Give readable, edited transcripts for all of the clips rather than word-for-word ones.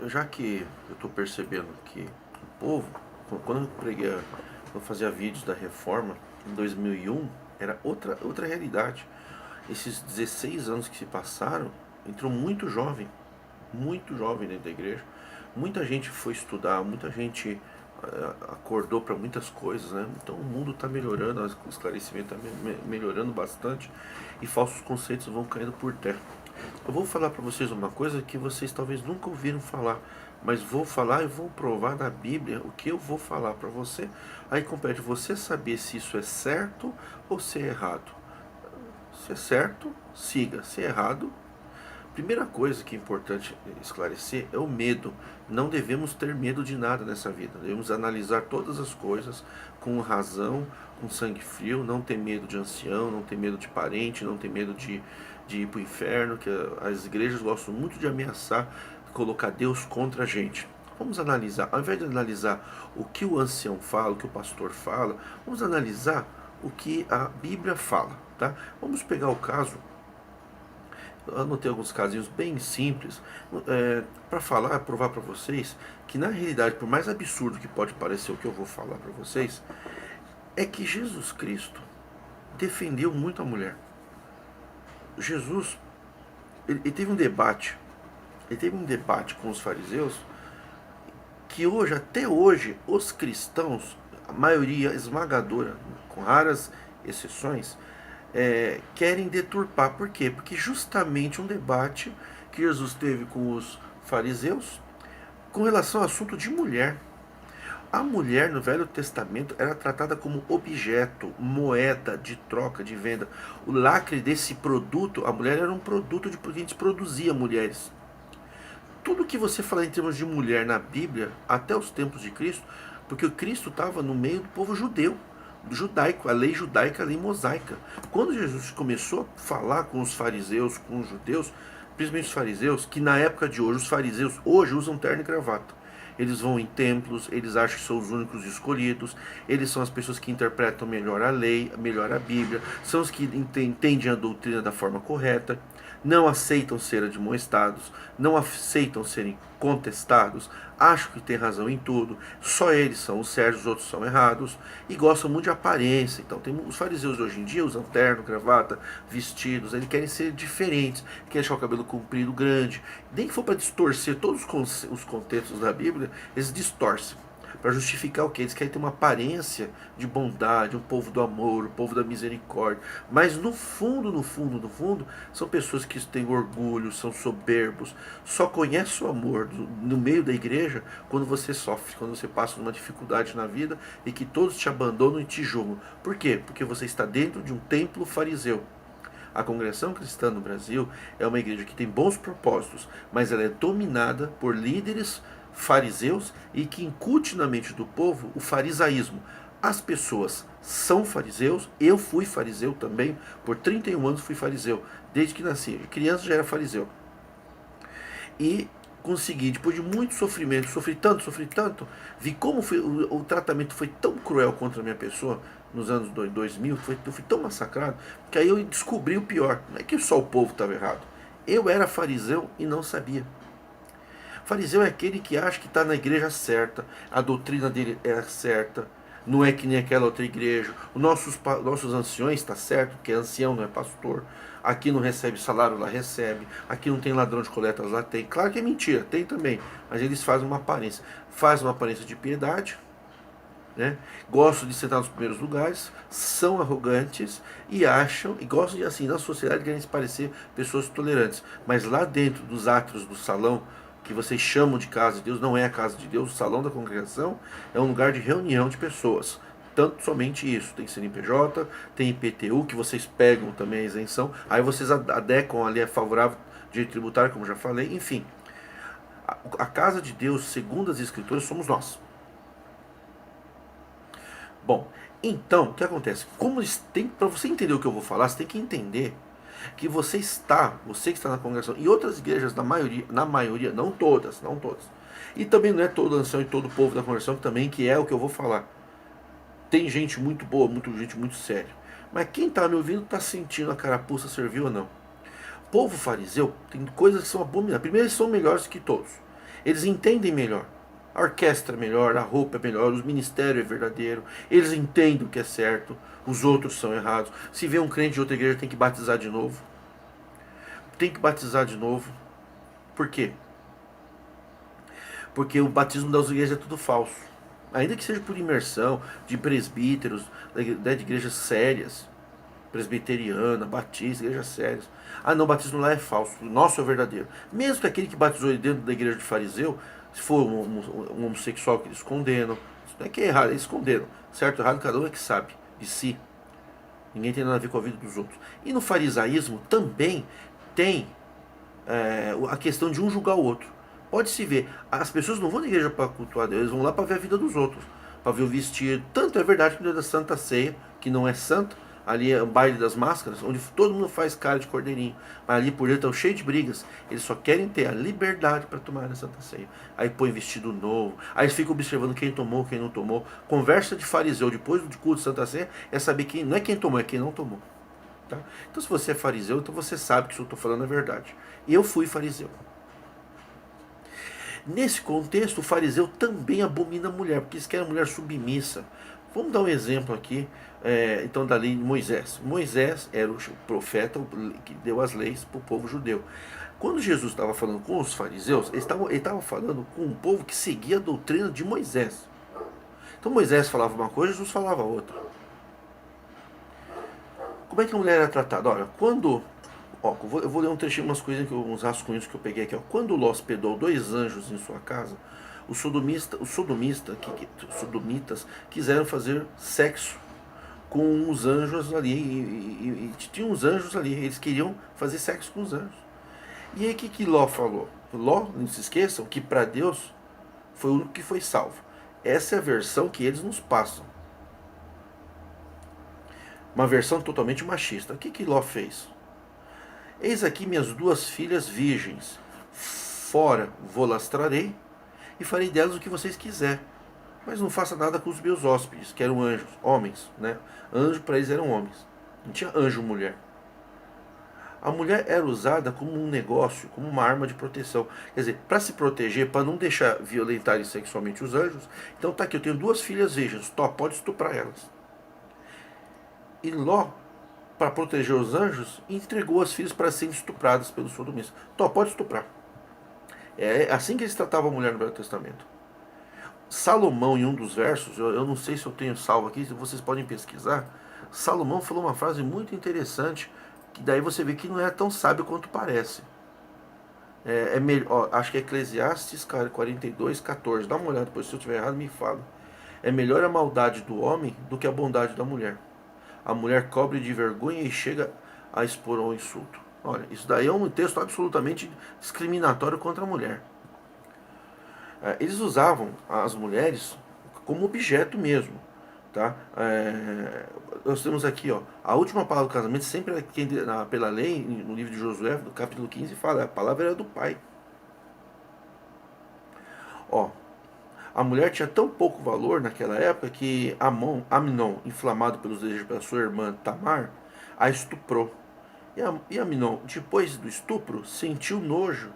Já que eu estou percebendo que o povo, quando eu preguei, quando eu fazia vídeos da reforma em 2001, era outra realidade. Esses 16 anos que se passaram, entrou muito jovem dentro da igreja. Muita gente foi estudar, muita gente acordou para muitas coisas, né? Então o mundo está melhorando, o esclarecimento está melhorando bastante e falsos conceitos vão caindo por terra. Eu vou falar para vocês uma coisa que vocês talvez nunca ouviram falar, mas vou falar e vou provar na Bíblia o que eu vou falar para você. Aí compete você saber se isso é certo ou se é errado. Se é certo, siga. Se é errado, primeira coisa que é importante esclarecer é o medo. Não devemos ter medo de nada nessa vida. Devemos analisar todas as coisas com razão, com sangue frio. Não ter medo de ancião, não ter medo de parente, não ter medo de ir para o inferno, que as igrejas gostam muito de ameaçar, colocar Deus contra a gente. Vamos analisar, ao invés de analisar o que o ancião fala, o que o pastor fala, vamos analisar o que a Bíblia fala. Tá? Vamos pegar o caso. Eu anotei alguns casinhos bem simples para falar, provar para vocês que na realidade, por mais absurdo que pode parecer o que eu vou falar para vocês, é que Jesus Cristo defendeu muito a mulher. Jesus, ele teve um debate, com os fariseus que hoje, até hoje, os cristãos, a maioria esmagadora, com raras exceções, querem deturpar. Por quê? Porque justamente um debate que Jesus teve com os fariseus com relação ao assunto de mulher. A mulher no Velho Testamento era tratada como objeto, moeda de troca, de venda. O lacre desse produto, a mulher era um produto de porque a gente produzia mulheres. Tudo que você falar em termos de mulher na Bíblia, até os tempos de Cristo, porque o Cristo estava no meio do povo judeu, judaico, a lei judaica, a lei mosaica. Quando Jesus começou a falar com os fariseus, com os judeus, principalmente os fariseus, que na época de hoje, os fariseus hoje usam terno e gravata. Eles vão em templos, eles acham que são os únicos escolhidos, eles são as pessoas que interpretam melhor a lei, melhor a Bíblia, são os que entendem a doutrina da forma correta, não aceitam ser admoestados, não aceitam serem contestados, acham que tem razão em tudo, só eles são os certos, os outros são errados, e gostam muito de aparência. Então, os fariseus de hoje em dia usam terno, gravata, vestidos, eles querem ser diferentes, querem deixar o cabelo comprido, grande, nem que for para distorcer todos os contextos da Bíblia, eles distorcem. Para justificar o que? Eles querem ter uma aparência de bondade, um povo do amor, um povo da misericórdia. Mas no fundo, são pessoas que têm orgulho, são soberbos. Só conhecem o amor no meio da igreja quando você sofre, quando você passa uma dificuldade na vida e que todos te abandonam e te julgam. Por quê? Porque você está dentro de um templo fariseu. A congregação cristã no Brasil é uma igreja que tem bons propósitos, mas ela é dominada por líderes fariseus e que incute na mente do povo o farisaísmo. As pessoas são fariseus, eu fui fariseu também, por 31 anos fui fariseu, desde que nasci, criança já era fariseu. E consegui, depois de muito sofrimento, sofri tanto, vi como o tratamento foi tão cruel contra a minha pessoa nos anos 2000, eu fui tão massacrado, que aí eu descobri o pior. Não é que só o povo estava errado, eu era fariseu e não sabia. Fariseu é aquele que acha que está na igreja certa, a doutrina dele é certa, não é que nem aquela outra igreja. Os nossos anciões está certo, porque ancião não é pastor. Aqui não recebe salário, lá recebe. Aqui não tem ladrão de coletas, lá tem. Claro que é mentira, tem também. Mas eles fazem uma aparência. Fazem uma aparência de piedade, né? Gostam de sentar nos primeiros lugares, são arrogantes e acham, e gostam de, assim, na sociedade, querem se parecer pessoas tolerantes. Mas lá dentro dos átrios do salão, que vocês chamam de casa de Deus, não é a casa de Deus, o salão da congregação é um lugar de reunião de pessoas. Tanto somente isso, tem CNPJ, tem IPTU, que vocês pegam também a isenção, aí vocês adequam ali, é favorável direito tributário, como já falei, enfim. A casa de Deus, segundo as escrituras, somos nós. Bom, então, o que acontece? Para você entender o que eu vou falar, você tem que entender que você que está na congregação, e outras igrejas, na maioria, não todas, e também não é todo ancião e todo povo da congregação também, que é o que eu vou falar. Tem gente muito boa, gente muito séria. Mas quem está me ouvindo está sentindo a carapuça serviu ou não. O povo fariseu tem coisas que são abomináveis. Primeiro, eles são melhores que todos. Eles entendem melhor. A orquestra é melhor, a roupa é melhor, o ministério é verdadeiro. Eles entendem o que é certo, os outros são errados. Se vê um crente de outra igreja, tem que batizar de novo. Tem que batizar de novo. Por quê? Porque o batismo das igrejas é tudo falso. Ainda que seja por imersão, de presbíteros, de igrejas sérias, presbiteriana, batista, igrejas sérias. Ah, não, o batismo lá é falso, o nosso é verdadeiro. Mesmo que aquele que batizou ele dentro da igreja de fariseu, se for um homossexual que eles condenam, isso não é que é errado, eles condenam. Certo ou errado, cada um é que sabe de si. Ninguém tem nada a ver com a vida dos outros. E no farisaísmo também tem a questão de um julgar o outro. Pode-se ver, as pessoas não vão na igreja para cultuar Deus, eles vão lá para ver a vida dos outros, para ver o vestir. Tanto é verdade que no dia da Santa Ceia, que não é santo, ali é o baile das máscaras, onde todo mundo faz cara de cordeirinho, mas ali por dentro estão cheio de brigas. Eles só querem ter a liberdade para tomar a Santa Ceia. Aí põe vestido novo, aí eles ficam observando quem tomou, quem não tomou. Conversa de fariseu depois do culto de Santa Ceia é saber quem, não é quem tomou, é quem não tomou. Tá? Então se você é fariseu, então você sabe que o que eu estou falando é verdade. E eu fui fariseu. Nesse contexto, o fariseu também abomina a mulher, porque eles querem a mulher submissa. Vamos dar um exemplo aqui, então, da lei de Moisés. Moisés era o profeta que deu as leis para o povo judeu. Quando Jesus estava falando com os fariseus, ele estava falando com um povo que seguia a doutrina de Moisés. Então Moisés falava uma coisa, Jesus falava outra. Como é que a mulher era tratada? Olha, quando... Ó, eu vou ler um trechinho, uns rascunhos que eu peguei aqui. Ó. Quando Ló hospedou 2 anjos em sua casa, os sodomitas quiseram fazer sexo com os anjos ali. E tinha uns anjos ali, eles queriam fazer sexo com os anjos. E aí o que Ló falou? Ló, não se esqueçam, que para Deus foi o único que foi salvo. Essa é a versão que eles nos passam. Uma versão totalmente machista. O que Ló fez? Eis aqui minhas 2 filhas virgens. Fora vou lastrarei e farei delas o que vocês quiserem. Mas não faça nada com os meus hóspedes, que eram anjos, homens, né? Anjo para eles eram homens. Não tinha anjo mulher. A mulher era usada como um negócio, como uma arma de proteção. Quer dizer, para se proteger, para não deixar violentarem sexualmente os anjos. Então tá aqui, eu tenho 2 filhas virgens. Pode estuprar elas. E Ló, para proteger os anjos, entregou as filhas para serem estupradas pelos sodomistas. Pode estuprar. É assim que eles tratavam a mulher no Velho Testamento. Salomão, em um dos versos, eu não sei se eu tenho salvo aqui, vocês podem pesquisar. Salomão falou uma frase muito interessante, que daí você vê que não é tão sábio quanto parece. Acho que é Eclesiastes 42, 14. Dá uma olhada, depois se eu estiver errado me fala. É melhor a maldade do homem do que a bondade da mulher. A mulher cobre de vergonha e chega a expor ao insulto. Olha, isso daí é um texto absolutamente discriminatório contra a mulher. Eles usavam as mulheres como objeto mesmo. Tá? Nós temos aqui, ó, a última palavra do casamento, sempre pela lei, no livro de Josué, no capítulo 15, fala, a palavra era do pai. Ó, a mulher tinha tão pouco valor naquela época que Amnon, inflamado pelos desejos pela sua irmã Tamar, a estuprou. E Amnon, depois do estupro, sentiu nojo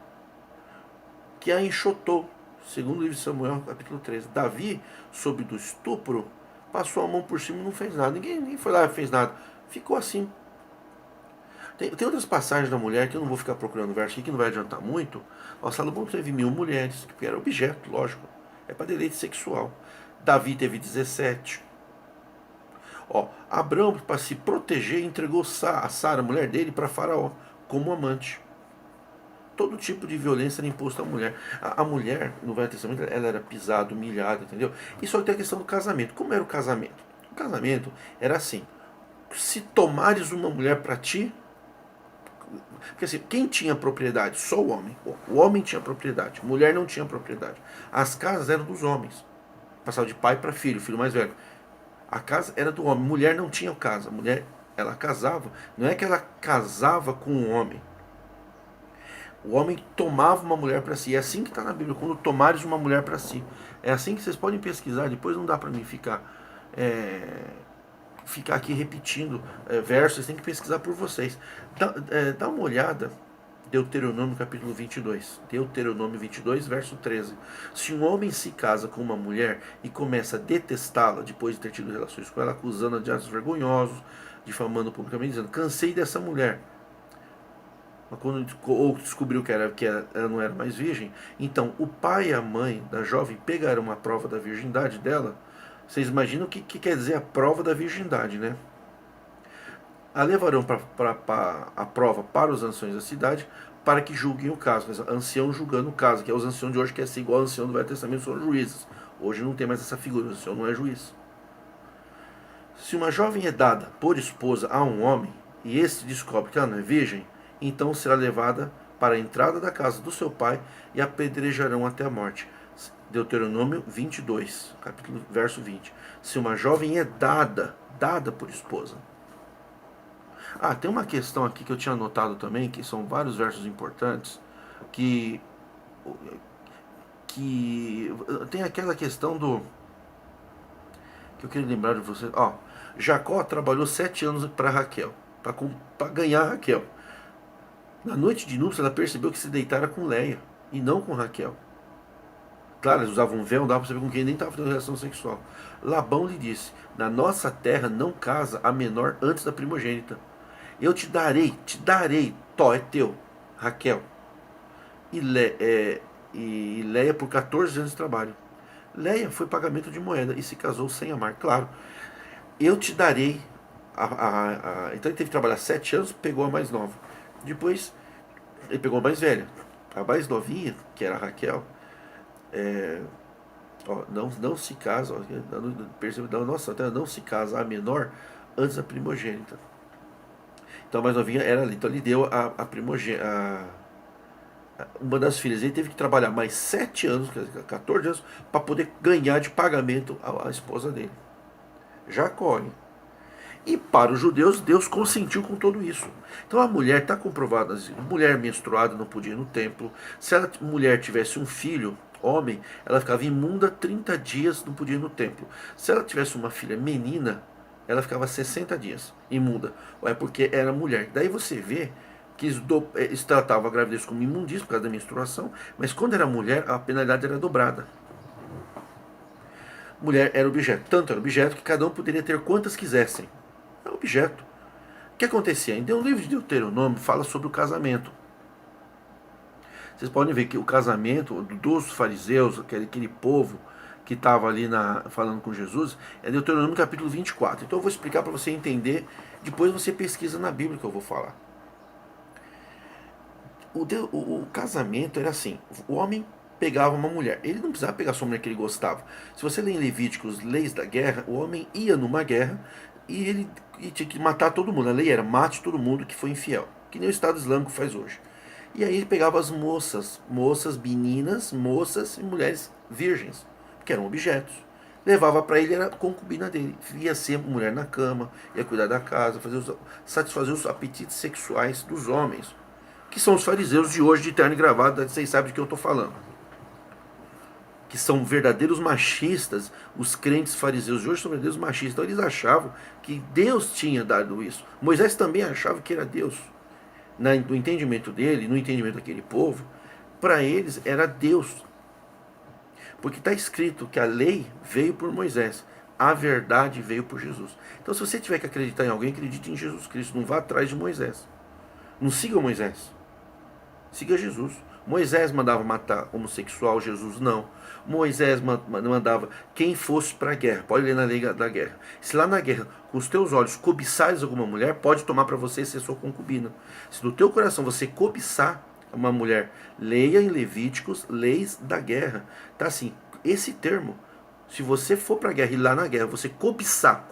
que a enxotou. Segundo o livro de Samuel, capítulo 13. Davi, sob do estupro, passou a mão por cima e não fez nada. Ninguém foi lá e fez nada. Ficou assim. Tem outras passagens da mulher que eu não vou ficar procurando verso aqui, que não vai adiantar muito. Salomão teve 1000 mulheres, que era objeto, lógico. É para deleite sexual. Davi teve 17. Abraão, para se proteger, entregou a Sara, a mulher dele, para Faraó, como amante. Todo tipo de violência era imposto à mulher. A mulher, no Velho Testamento, ela era pisada, humilhada, entendeu? E só tem a questão do casamento. Como era o casamento? O casamento era assim: se tomares uma mulher para ti, porque assim, quem tinha propriedade? Só o homem. O homem tinha propriedade, mulher não tinha propriedade. As casas eram dos homens. Passava de pai para filho, filho mais velho. A casa era do homem, mulher não tinha casa. A mulher, ela casava, não é que ela casava com um homem. O homem tomava uma mulher para si. É assim que está na Bíblia, quando tomares uma mulher para si. É assim que vocês podem pesquisar. Depois não dá para mim ficar aqui repetindo versos. Vocês têm que pesquisar por vocês. Dá uma olhada Deuteronômio capítulo 22. Deuteronômio 22, verso 13. Se um homem se casa com uma mulher e começa a detestá-la depois de ter tido relações com ela, acusando-a de atos vergonhosos, difamando publicamente, dizendo: cansei dessa mulher. Mas quando ou descobriu ela não era mais virgem, então o pai e a mãe da jovem pegaram uma prova da virgindade dela. Vocês imaginam o que quer dizer a prova da virgindade, né? A levarão a prova para os anciões da cidade para que julguem o caso. Mas ancião julgando o caso, que é os anciões de hoje, que é ser igual ao ancião do Velho Testamento, são juízes. Hoje não tem mais essa figura, o ancião não é juiz. Se uma jovem é dada por esposa a um homem, e este descobre que ela não é virgem, então será levada para a entrada da casa do seu pai e apedrejarão até a morte. Deuteronômio 22, capítulo, verso 20. Se uma jovem é dada por esposa. Tem uma questão aqui que eu tinha anotado também, que são vários versos importantes, que tem aquela questão do que eu queria lembrar de vocês. Jacó trabalhou 7 anos para Raquel, para ganhar Raquel. Na noite de núpcias ela percebeu que se deitara com Leia e não com Raquel. Claro, eles usavam um véu, não dava para saber com quem nem estava tendo relação sexual. Labão lhe disse: na nossa terra não casa a menor antes da primogênita. Eu te darei, Tó é teu, Raquel. E Leia por 14 anos de trabalho. Leia foi pagamento de moeda e se casou sem amar. Claro, eu te darei. Então ele teve que trabalhar 7 anos, pegou a mais nova. Depois ele pegou a mais velha. A mais novinha, que era a Raquel, não se casa, nossa terra não se casa a menor antes da primogênita. Então a mais novinha era ali. Então ele deu a primogênita, uma das filhas. Ele teve que trabalhar mais 7 anos, 14 anos, para poder ganhar de pagamento a esposa dele. Jacó. E para os judeus, Deus consentiu com tudo isso. Então a mulher está comprovada, mulher menstruada não podia ir no templo. Se a mulher tivesse um filho, homem, ela ficava imunda 30 dias, não podia ir no templo. Se ela tivesse uma filha menina, ela ficava 60 dias imunda. É porque era mulher. Daí você vê que eles tratavam a gravidez como imundícia por causa da menstruação, mas quando era mulher, a penalidade era dobrada. Mulher era objeto. Tanto era objeto que cada um poderia ter quantas quisessem. É objeto. O que acontecia? Então, o livro de Deuteronômio fala sobre o casamento. Vocês podem ver que o casamento dos fariseus, aquele povo que estava ali falando com Jesus, é Deuteronômio capítulo 24. Então eu vou explicar para você entender, depois você pesquisa na Bíblia que eu vou falar. O casamento era assim, o homem pegava uma mulher, ele não precisava pegar só uma mulher que ele gostava. Se você lê em Levíticos, leis da guerra, o homem ia numa guerra e ele tinha que matar todo mundo. A lei era: mate todo mundo que foi infiel, que nem o Estado Islâmico faz hoje. E aí ele pegava as moças, meninas, moças e mulheres virgens, que eram objetos. Levava para ele, era a concubina dele. Ia ser mulher na cama, ia cuidar da casa, satisfazer os apetites sexuais dos homens, que são os fariseus de hoje, de terno e gravata. Vocês sabem do que eu estou falando. Que são verdadeiros machistas. Os crentes fariseus de hoje são verdadeiros machistas. Então eles achavam que Deus tinha dado isso. Moisés também achava que era Deus. No entendimento dele, no entendimento daquele povo, para eles era Deus. Porque está escrito que a lei veio por Moisés, a verdade veio por Jesus. Então se você tiver que acreditar em alguém, acredite em Jesus Cristo. Não vá atrás de Moisés. Não siga Moisés. Siga Jesus. Moisés mandava matar homossexual, Jesus não. Moisés mandava quem fosse para a guerra. Pode ler na lei da guerra. Se lá na guerra, com os teus olhos, cobiçares alguma mulher, pode tomar para você ser sua concubina. Se no teu coração você cobiçar uma mulher, leia em Levíticos, leis da guerra. Tá assim, esse termo, se você for para a guerra e lá na guerra você cobiçar,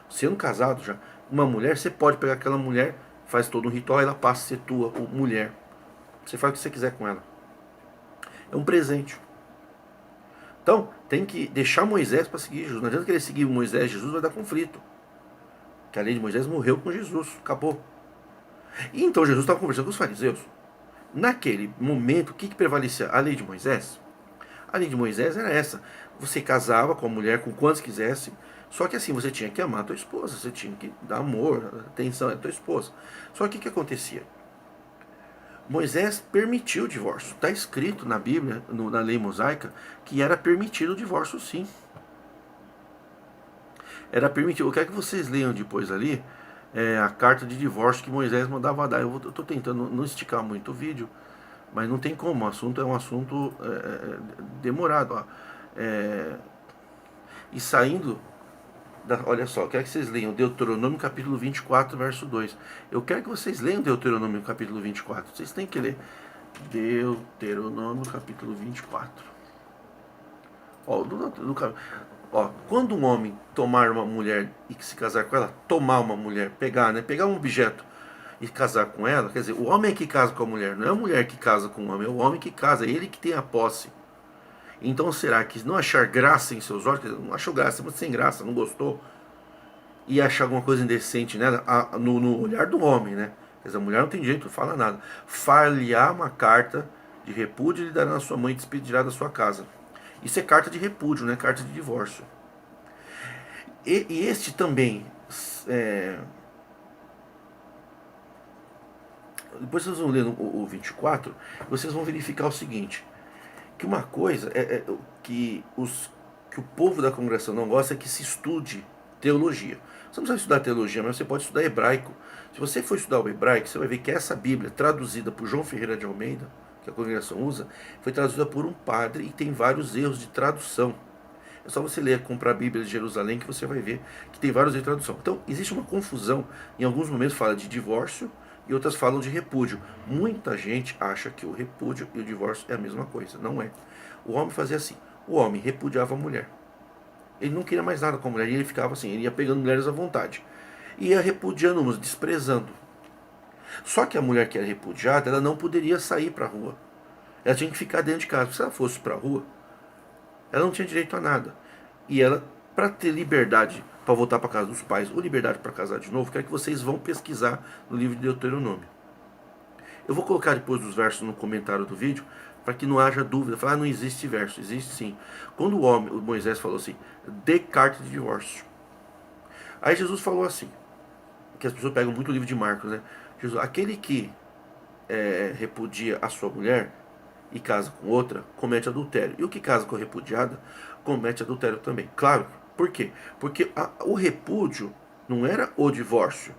sendo casado já, uma mulher, você pode pegar aquela mulher, faz todo um ritual, ela passa a ser tua mulher. Você faz o que você quiser com ela. É um presente. Então, tem que deixar Moisés para seguir Jesus. Não adianta querer seguir Moisés e Jesus, vai dar conflito. Porque a lei de Moisés morreu com Jesus. Acabou. E então Jesus estava conversando com os fariseus. Naquele momento, o que prevalecia? A lei de Moisés? A lei de Moisés era essa. Você casava com a mulher com quantos quisesse. Só que assim, você tinha que amar a tua esposa. Você tinha que dar amor, atenção à tua esposa. Só que o que acontecia? Moisés permitiu o divórcio. Está escrito na Bíblia, na lei mosaica, que era permitido o divórcio, sim. Era permitido. Eu quero que vocês leiam depois ali a carta de divórcio que Moisés mandava dar. Eu estou tentando não esticar muito o vídeo, mas não tem como. O assunto é um assunto demorado. Ó. E saindo... olha só, eu quero que vocês leiam Deuteronômio capítulo 24, verso 2. Eu quero que vocês leiam Deuteronômio capítulo 24. Vocês têm que ler Deuteronômio capítulo 24. Ó, quando um homem tomar uma mulher e se casar com ela, tomar uma mulher, pegar, né? Pegar um objeto e casar com ela, quer dizer, o homem é que casa com a mulher, não é a mulher que casa com o homem, é o homem que casa, é ele que tem a posse. Então será que não achar graça em seus olhos, não achou graça, mas sem graça, não gostou, e achar alguma coisa indecente nela, no olhar do homem, né? Quer dizer, a mulher não tem direito de falar nada. Far-lhe-á uma carta de repúdio e lhe dará na sua mãe e despedirá da sua casa. Isso é carta de repúdio, não é carta de divórcio. E este também... depois vocês vão ler o 24, vocês vão verificar o seguinte, que uma coisa que o povo da congregação não gosta é que se estude teologia. Você não precisa estudar teologia, mas você pode estudar hebraico. Se você for estudar o hebraico, você vai ver que essa Bíblia, traduzida por João Ferreira de Almeida, que a congregação usa, foi traduzida por um padre e tem vários erros de tradução. É só você ler, comprar a Bíblia de Jerusalém, que você vai ver que tem vários erros de tradução. Então, existe uma confusão. Em alguns momentos fala de divórcio e outras falam de repúdio. Muita gente acha que o repúdio e o divórcio é a mesma coisa. Não é. O homem fazia assim. O homem repudiava a mulher. Ele não queria mais nada com a mulher. E ele ficava assim, ele ia pegando mulheres à vontade. Ia repudiando umas, desprezando. Só que a mulher que era repudiada, ela não poderia sair para a rua. Ela tinha que ficar dentro de casa. Se ela fosse para a rua, ela não tinha direito a nada. E ela, para ter liberdade para voltar para casa dos pais, ou liberdade para casar de novo, quero que vocês vão pesquisar no livro de Deuteronômio. Eu vou colocar depois os versos no comentário do vídeo, para que não haja dúvida. Falar, não existe verso. Existe sim. Quando o Moisés falou assim, dê carta de divórcio. Aí Jesus falou assim, que as pessoas pegam muito o livro de Marcos, né? Jesus, aquele que repudia a sua mulher e casa com outra, comete adultério. E o que casa com a repudiada, comete adultério também. Claro, por quê? Porque o repúdio não era o divórcio.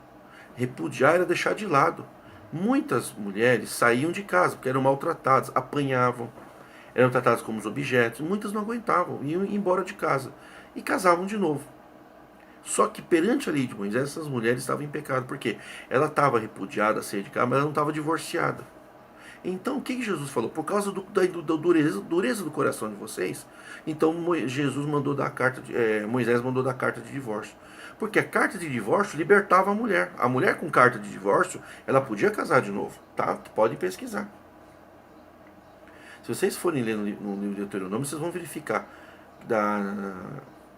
Repudiar era deixar de lado. Muitas mulheres saíam de casa porque eram maltratadas, apanhavam, eram tratadas como os objetos. Muitas não aguentavam, iam embora de casa e casavam de novo. Só que perante a lei de Moisés, essas mulheres estavam em pecado, porque ela estava repudiada a sair de casa, mas ela não estava divorciada. Então o que Jesus falou? Por causa da dureza do coração de vocês, então Jesus mandou dar a carta Moisés mandou dar a carta de divórcio. Porque a carta de divórcio libertava a mulher. A mulher com carta de divórcio, ela podia casar de novo. Tá? Podem pesquisar. Se vocês forem ler no livro de Deuteronômio, vocês vão verificar.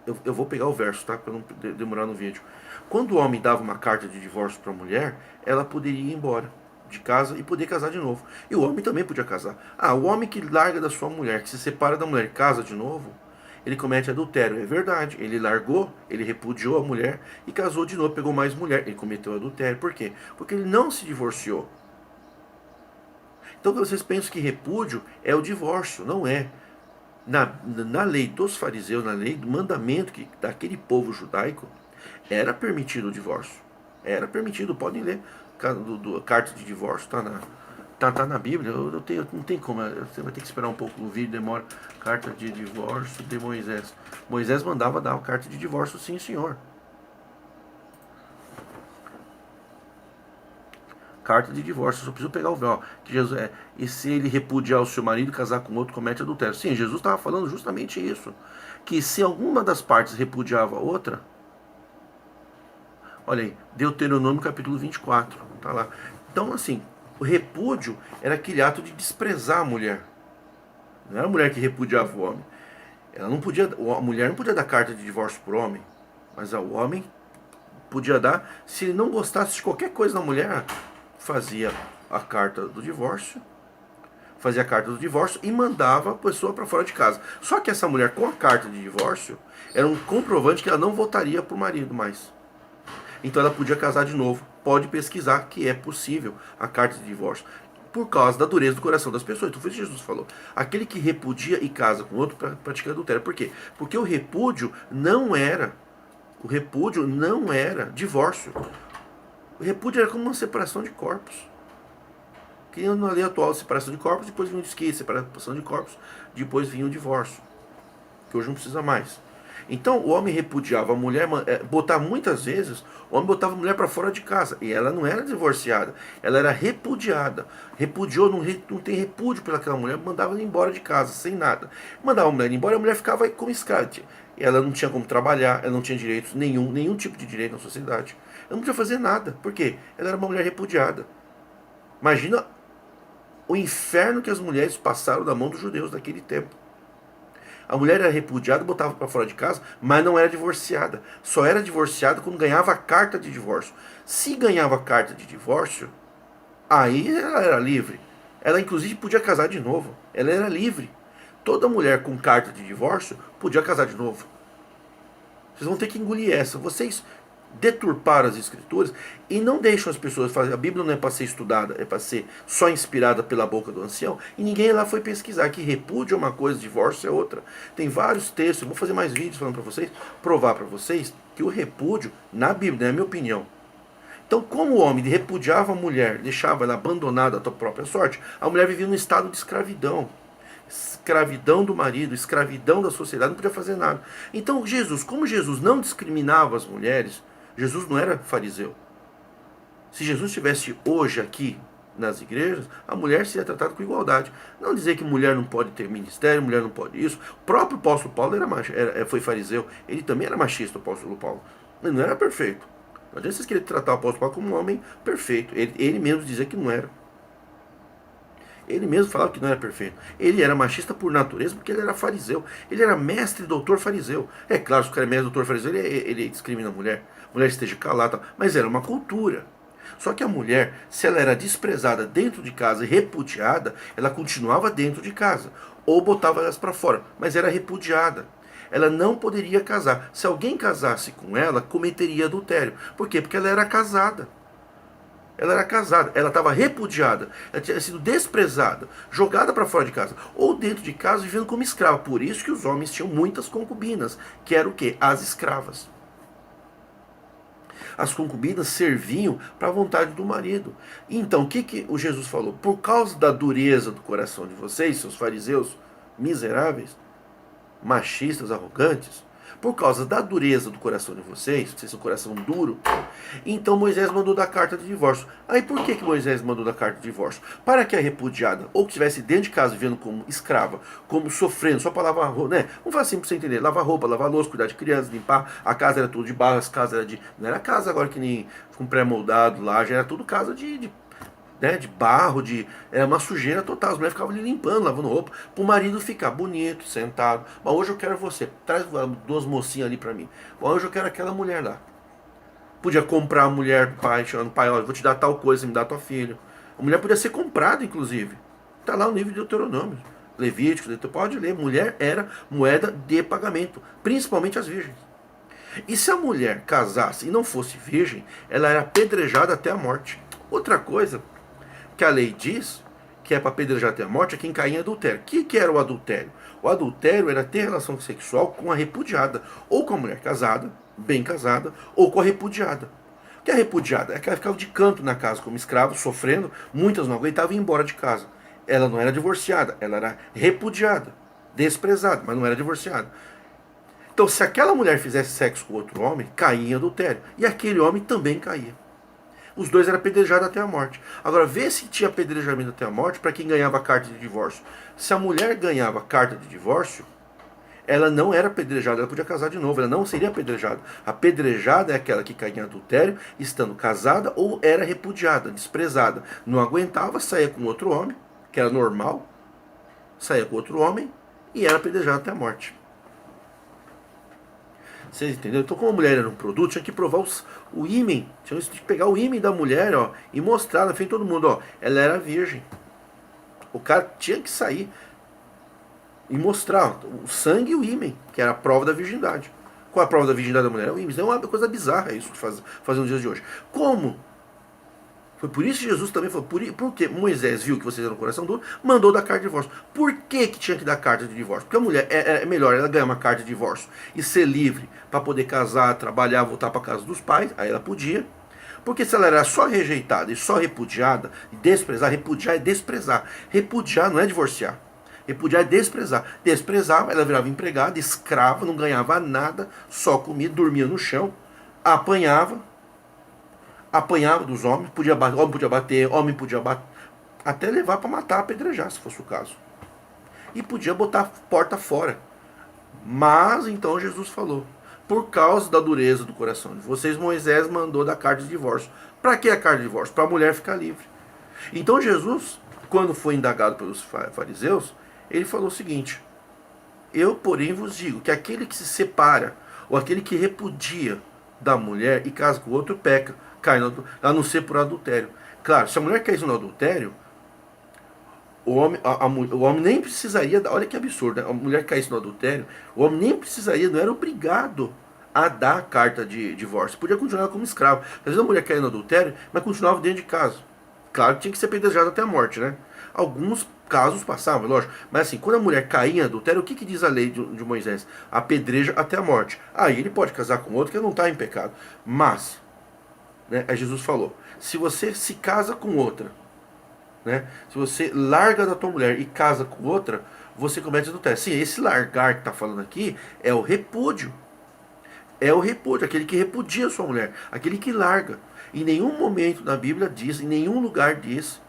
Eu vou pegar o verso, tá? Para não demorar no vídeo. Quando o homem dava uma carta de divórcio para a mulher, ela poderia ir embora de casa e poder casar de novo. E o homem também podia casar. O homem que larga da sua mulher, que se separa da mulher e casa de novo, ele comete adultério. É verdade. Ele largou, ele repudiou a mulher e casou de novo, pegou mais mulher. Ele cometeu adultério. Por quê? Porque ele não se divorciou. Então vocês pensam que repúdio é o divórcio. Não é. Na lei dos fariseus, na lei do mandamento daquele povo judaico, era permitido o divórcio. Era permitido, podem ler. Carta de divórcio tá na Bíblia. Não tem como, você vai ter que esperar um pouco, o vídeo demora. Carta de divórcio de Moisés. Moisés mandava dar uma carta de divórcio, sim senhor. Carta de divórcio, eu só preciso pegar o véu, que Jesus e se ele repudiar o seu marido e casar com outro, comete adultério. Sim, Jesus estava falando justamente isso, que se alguma das partes repudiava a outra, olha aí, Deuteronômio capítulo 24, tá lá. Então assim, o repúdio era aquele ato de desprezar a mulher. Não era a mulher que repudiava o homem. A mulher não podia dar carta de divórcio para o homem, mas o homem podia dar, se ele não gostasse de qualquer coisa da mulher, fazia a carta do divórcio, e mandava a pessoa para fora de casa. Só que essa mulher com a carta de divórcio era um comprovante que ela não votaria para o marido mais. Então ela podia casar de novo. Pode pesquisar que é possível a carta de divórcio. Por causa da dureza do coração das pessoas. Então foi isso que Jesus falou. Aquele que repudia e casa com outro pratica adultério. Por quê? Porque o repúdio não era divórcio. O repúdio era como uma separação de corpos. Que na lei atual, separação de corpos, depois vinha o esquece, separação de corpos, depois vinha o divórcio. Que hoje não precisa mais. Então o homem repudiava a mulher, muitas vezes, o homem botava a mulher para fora de casa. E ela não era divorciada, ela era repudiada. Repudiou, não tem repúdio pelaquela mulher, mandava ela embora de casa, sem nada. Mandava a mulher embora, a mulher ficava como escrava. Ela não tinha como trabalhar, ela não tinha direitos nenhum tipo de direito na sociedade. Ela não podia fazer nada. Por quê? Ela era uma mulher repudiada. Imagina o inferno que as mulheres passaram da mão dos judeus naquele tempo. A mulher era repudiada, botava para fora de casa, mas não era divorciada. Só era divorciada quando ganhava a carta de divórcio. Se ganhava a carta de divórcio, aí ela era livre. Ela inclusive podia casar de novo. Ela era livre. Toda mulher com carta de divórcio podia casar de novo. Vocês vão ter que engolir essa. Vocês deturparam as escrituras e não deixam as pessoas fazer. A Bíblia não é para ser estudada, é para ser só inspirada pela boca do ancião. E ninguém lá foi pesquisar que repúdio é uma coisa, divórcio é outra. Tem vários textos, eu vou fazer mais vídeos falando para vocês, provar para vocês que o repúdio na Bíblia, é a minha opinião. Então, como o homem repudiava a mulher, deixava ela abandonada à sua própria sorte, a mulher vivia num estado de escravidão. Escravidão do marido, escravidão da sociedade, não podia fazer nada. Então Jesus, como Jesus não discriminava as mulheres, Jesus não era fariseu. Se Jesus estivesse hoje aqui nas igrejas, a mulher seria tratada com igualdade. Não dizer que mulher não pode ter ministério, mulher não pode isso. O próprio apóstolo Paulo foi fariseu, ele também era machista, o apóstolo Paulo. Ele não era perfeito. Não adianta vocês querem tratar o apóstolo Paulo como um homem perfeito. Ele mesmo dizia que não era. Ele mesmo falava que não era perfeito. Ele era machista por natureza porque ele era fariseu. Ele era mestre e doutor fariseu. É claro, se o cara é mestre e doutor fariseu, ele discrimina a mulher. A mulher esteja calada. Mas era uma cultura. Só que a mulher, se ela era desprezada dentro de casa e repudiada, ela continuava dentro de casa. Ou botava elas para fora. Mas era repudiada. Ela não poderia casar. Se alguém casasse com ela, cometeria adultério. Por quê? Porque ela era casada. Ela era casada, ela estava repudiada, ela tinha sido desprezada, jogada para fora de casa, ou dentro de casa vivendo como escrava. Por isso que os homens tinham muitas concubinas, que eram o quê? As escravas. As concubinas serviam para a vontade do marido. Então, o que o Jesus falou? Por causa da dureza do coração de vocês, seus fariseus miseráveis, machistas, arrogantes, por causa da dureza do coração de vocês são um coração duro, então Moisés mandou dar carta de divórcio. Aí por que Moisés mandou dar carta de divórcio? Para que a repudiada, ou que estivesse dentro de casa vivendo como escrava, como sofrendo, só para lavar roupa, né? Vamos falar assim para você entender, lavar roupa, lavar louça, cuidar de crianças, limpar, a casa era tudo de barro, as casas era de... Não era casa agora que nem com pré-moldado lá, já era tudo casa de barro, era uma sujeira total. As mulheres ficavam ali limpando, lavando roupa, para o marido ficar bonito, sentado. Mas hoje eu quero você, traz duas mocinhas ali para mim. Hoje eu quero aquela mulher lá. Podia comprar a mulher do pai, chamando o pai, olha, vou te dar tal coisa, me dá tua filha. A mulher podia ser comprada, inclusive. Está lá o livro de Deuteronômio, Levítico, pode ler. Mulher era moeda de pagamento, principalmente as virgens. E se a mulher casasse e não fosse virgem, ela era apedrejada até a morte. Outra coisa que a lei diz, que é para apedrejar até a morte, é quem cair em adultério. O que era o adultério? O adultério era ter relação sexual com a repudiada, ou com a mulher casada, bem casada, ou com a repudiada. O que é a repudiada? É que ela ficava de canto na casa como escravo, sofrendo, muitas não aguentavam ir embora de casa. Ela não era divorciada, ela era repudiada, desprezada, mas não era divorciada. Então, se aquela mulher fizesse sexo com outro homem, caía em adultério. E aquele homem também caía. Os dois eram apedrejados até a morte. Agora, vê se tinha apedrejamento até a morte para quem ganhava a carta de divórcio. Se a mulher ganhava a carta de divórcio, ela não era apedrejada, ela podia casar de novo, ela não seria apedrejada. Apedrejada é aquela que caía em adultério, estando casada ou era repudiada, desprezada. Não aguentava, saía com outro homem, que era normal, saía com outro homem e era apedrejada até a morte. Vocês entenderam? Então, como a mulher era um produto, tinha que provar o ímen. Tinha que pegar o ímen da mulher, ó, e mostrar na frente de todo mundo, ó, ela era virgem. O cara tinha que sair e mostrar ó, o sangue e o ímen, que era a prova da virgindade. Qual é a prova da virgindade da mulher? É o ímen. É uma coisa bizarra isso de fazer nos dias de hoje. Como Foi por isso que Jesus também falou, porque Moisés viu que vocês eram coração duro, mandou dar carta de divórcio. Por que tinha que dar carta de divórcio? Porque a mulher é melhor ela ganhar uma carta de divórcio e ser livre para poder casar, trabalhar, voltar para casa dos pais, aí ela podia. Porque se ela era só rejeitada e só repudiada, e desprezar, repudiar é desprezar. Repudiar não é divorciar. Repudiar é desprezar. Desprezava, ela virava empregada, escrava, não ganhava nada, só comia, dormia no chão, apanhava dos homens, homem podia bater, até levar para matar, apedrejar, se fosse o caso. E podia botar a porta fora. Mas então Jesus falou: por causa da dureza do coração de vocês, Moisés mandou dar carta de divórcio. Para que a carta de divórcio? Para a mulher ficar livre. Então Jesus, quando foi indagado pelos fariseus, ele falou o seguinte: eu, porém, vos digo que aquele que se separa, ou aquele que repudia da mulher e casa com o outro, peca, cai a não ser por adultério. Claro, se a mulher caísse no adultério, o homem nem precisaria, olha que absurdo, né? A mulher caísse no adultério, o homem nem precisaria, não era obrigado a dar a carta de divórcio. Podia continuar como escravo. Às vezes a mulher caía no adultério, mas continuava dentro de casa. Claro que tinha que ser apedrejado até a morte, né? Alguns casos passavam, lógico. Mas assim, quando a mulher caía em adultério, o que diz a lei de Moisés? Apedreja até a morte. Aí ele pode casar com outro que não está em pecado. Mas, né, aí Jesus falou, se você se casa com outra, né, se você larga da tua mulher e casa com outra, você comete adultério. Sim, esse largar que está falando aqui é o repúdio. É o repúdio, aquele que repudia a sua mulher, aquele que larga. Em nenhum momento na Bíblia diz, em nenhum lugar diz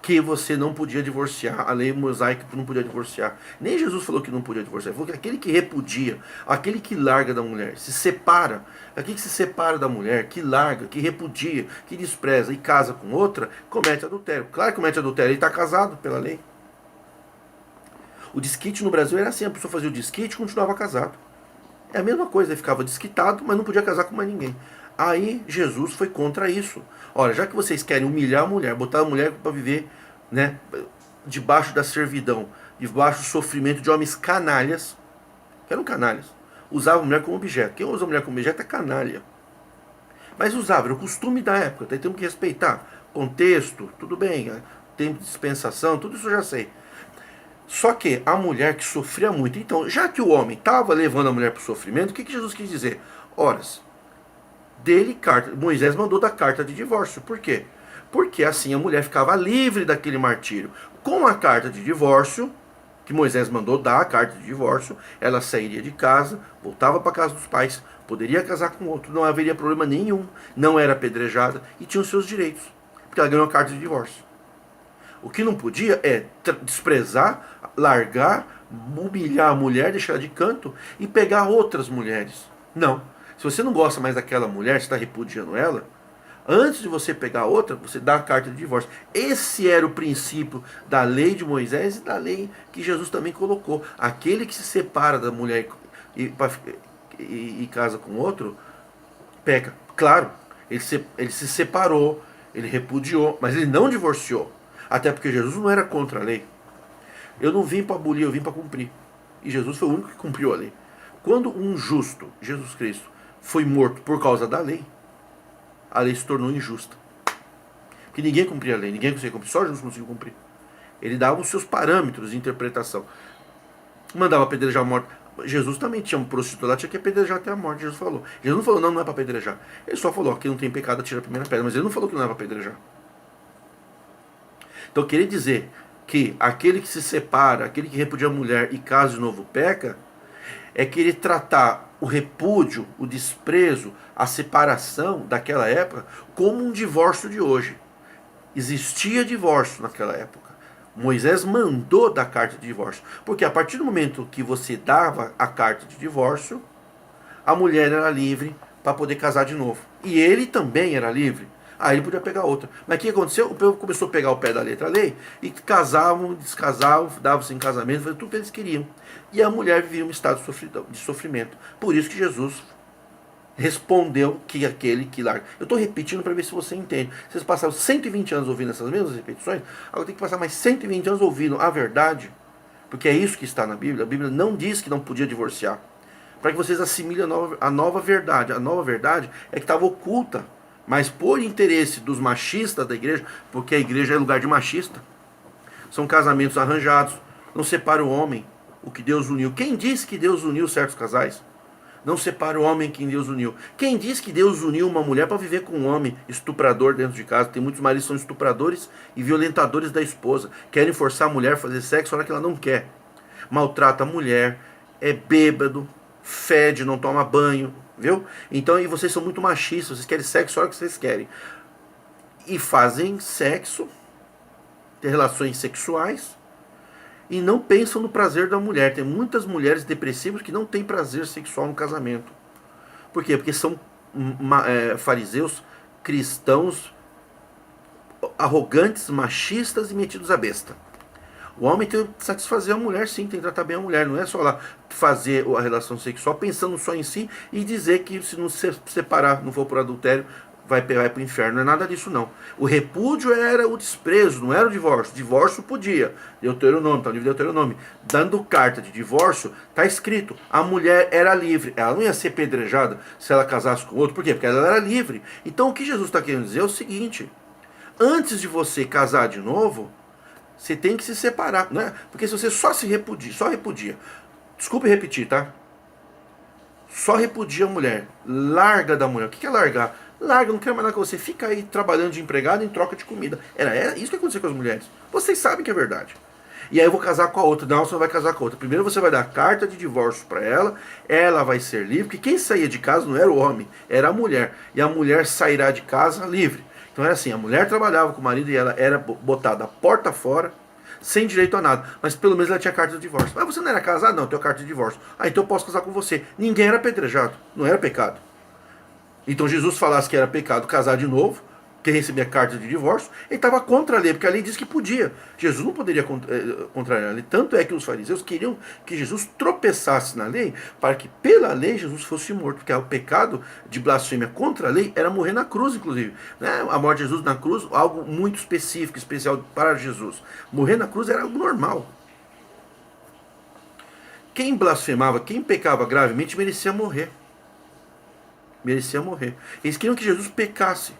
que você não podia divorciar, a lei mosaica não podia divorciar. Nem Jesus falou que não podia divorciar. Ele falou que aquele que repudia, aquele que larga da mulher, se separa, aquele que se separa da mulher, que larga, que repudia, que despreza e casa com outra, comete adultério. Claro que comete adultério, ele está casado pela lei. O desquite no Brasil era assim, a pessoa fazia o desquite e continuava casado. É a mesma coisa, ele ficava desquitado, mas não podia casar com mais ninguém. Aí Jesus foi contra isso. Olha, já que vocês querem humilhar a mulher, botar a mulher para viver, né, debaixo da servidão, debaixo do sofrimento de homens canalhas, que eram canalhas, usavam a mulher como objeto. Quem usa a mulher como objeto é canalha. Mas usava, era o costume da época, então temos que respeitar. Contexto, tudo bem, tempo de dispensação, tudo isso eu já sei. Só que a mulher que sofria muito, então, já que o homem estava levando a mulher para o sofrimento, o que Jesus quis dizer? Horas. Moisés mandou dar carta de divórcio. Por quê? Porque assim a mulher ficava livre daquele martírio. Com a carta de divórcio, que Moisés mandou dar a carta de divórcio, ela sairia de casa, voltava para a casa dos pais, poderia casar com outro, não haveria problema nenhum, não era apedrejada e tinha os seus direitos, porque ela ganhou a carta de divórcio. O que não podia é desprezar, largar, humilhar a mulher, deixar ela de canto e pegar outras mulheres. Não. Se você não gosta mais daquela mulher, você está repudiando ela, antes de você pegar outra, você dá a carta de divórcio. Esse era o princípio da lei de Moisés e da lei que Jesus também colocou. Aquele que se separa da mulher e casa com outro, peca. Claro, ele se separou, ele repudiou, mas ele não divorciou. Até porque Jesus não era contra a lei. Eu não vim para abolir, eu vim para cumprir. E Jesus foi o único que cumpriu a lei. Quando um justo, Jesus Cristo, foi morto por causa da lei, a lei se tornou injusta. Porque ninguém cumpria a lei, ninguém conseguia cumprir, só Jesus conseguiu cumprir. Ele dava os seus parâmetros de interpretação. Mandava apedrejar a morte. Jesus também tinha um prostituto lá, tinha que apedrejar até a morte, Jesus falou. Jesus não falou, não é para apedrejar. Ele só falou, que não tem pecado, tira a primeira pedra. Mas ele não falou que não é para apedrejar. Então, querer dizer que aquele que se separa, aquele que repudia a mulher e casa de novo peca, é querer tratar o repúdio, o desprezo, a separação daquela época como um divórcio de hoje. Existia divórcio naquela época. Moisés mandou dar carta de divórcio. Porque a partir do momento que você dava a carta de divórcio, a mulher era livre para poder casar de novo. E ele também era livre. Aí ele podia pegar outra. Mas o que aconteceu? O povo começou a pegar o pé da letra da lei e casavam, descasavam, davam-se em casamento, faziam tudo o que eles queriam. E a mulher vivia um estado de sofrimento. Por isso que Jesus respondeu que aquele que larga. Eu estou repetindo para ver se você entende. Vocês passaram 120 anos ouvindo essas mesmas repetições, agora tem que passar mais 120 anos ouvindo a verdade, porque é isso que está na Bíblia. A Bíblia não diz que não podia divorciar. Para que vocês assimilem a nova verdade. A nova verdade é que estava oculta Mas por interesse dos machistas da igreja, porque a igreja é lugar de machista, são casamentos arranjados, não separa o homem, o que Deus uniu. Quem disse que Deus uniu certos casais? Não separa o homem que Deus uniu. Quem disse que Deus uniu uma mulher para viver com um homem estuprador dentro de casa? Tem muitos maridos que são estupradores e violentadores da esposa. Querem forçar a mulher a fazer sexo na hora que ela não quer. Maltrata a mulher, é bêbado, fede, não toma banho, viu? Então, e vocês são muito machistas, vocês querem sexo na hora que vocês querem. E fazem sexo, têm relações sexuais, e não pensam no prazer da mulher. Tem muitas mulheres depressivas que não têm prazer sexual no casamento. Por quê? Porque são fariseus, cristãos, arrogantes, machistas e metidos a besta. O homem tem que satisfazer a mulher, sim, tem que tratar bem a mulher. Não é só lá fazer a relação sexual pensando só em si e dizer que se não se separar, não for por adultério, vai para o inferno. Não é nada disso, não. O repúdio era o desprezo, não era o divórcio. Divórcio podia. Deuteronômio, tá no livro de Deuteronômio. Dando carta de divórcio, tá escrito, a mulher era livre. Ela não ia ser pedrejada se ela casasse com outro. Por quê? Porque ela era livre. Então o que Jesus está querendo dizer é o seguinte: antes de você casar de novo, você tem que se separar, não é? Porque se você só repudia, desculpe repetir, tá? Só repudia a mulher, larga da mulher. O que é largar? Larga, não quero mais nada com você. Fica aí trabalhando de empregado em troca de comida. Era isso que aconteceu com as mulheres. Vocês sabem que é verdade. E aí eu vou casar com a outra. Não, você não vai casar com a outra. Primeiro você vai dar carta de divórcio para ela vai ser livre, porque quem saía de casa não era o homem, era a mulher. E a mulher sairá de casa livre. Então era assim, a mulher trabalhava com o marido e ela era botada a porta fora, sem direito a nada. Mas pelo menos ela tinha carta de divórcio. Mas você não era casado? Não, eu tenho carta de divórcio. Ah, então eu posso casar com você. Ninguém era apedrejado, não era pecado. Então Jesus falasse que era pecado casar de novo, quem recebia carta de divórcio, ele estava contra a lei, porque a lei diz que podia. Jesus não poderia contrariar a lei. Tanto é que os fariseus queriam que Jesus tropeçasse na lei, para que pela lei Jesus fosse morto, porque o pecado de blasfêmia contra a lei era morrer na cruz, inclusive. Né? A morte de Jesus na cruz, algo muito específico, especial para Jesus. Morrer na cruz era algo normal. Quem blasfemava, quem pecava gravemente, merecia morrer. Merecia morrer. Eles queriam que Jesus pecasse.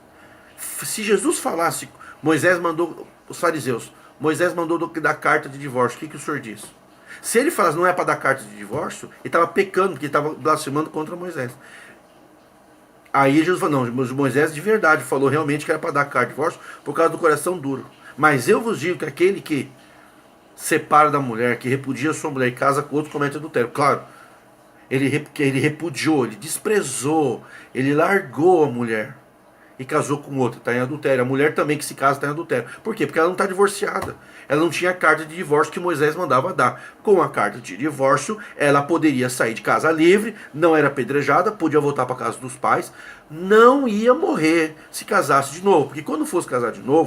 Se Jesus falasse, Moisés mandou, os fariseus, Moisés mandou dar carta de divórcio, o que o senhor diz? Se ele falasse não é para dar carta de divórcio, ele estava pecando, porque ele estava blasfemando contra Moisés. Aí Jesus falou, não, Moisés de verdade falou realmente que era para dar carta de divórcio por causa do coração duro. Mas eu vos digo que aquele que separa da mulher, que repudia sua mulher e casa com outro, comete adultério. Claro, ele repudiou, ele desprezou, ele largou a mulher e casou com outra, está em adultério. A mulher também que se casa está em adultério. Por quê? Porque ela não está divorciada. Ela não tinha a carta de divórcio que Moisés mandava dar. Com a carta de divórcio, ela poderia sair de casa livre, não era apedrejada, podia voltar para casa dos pais, não ia morrer se casasse de novo. Porque quando fosse casar de novo,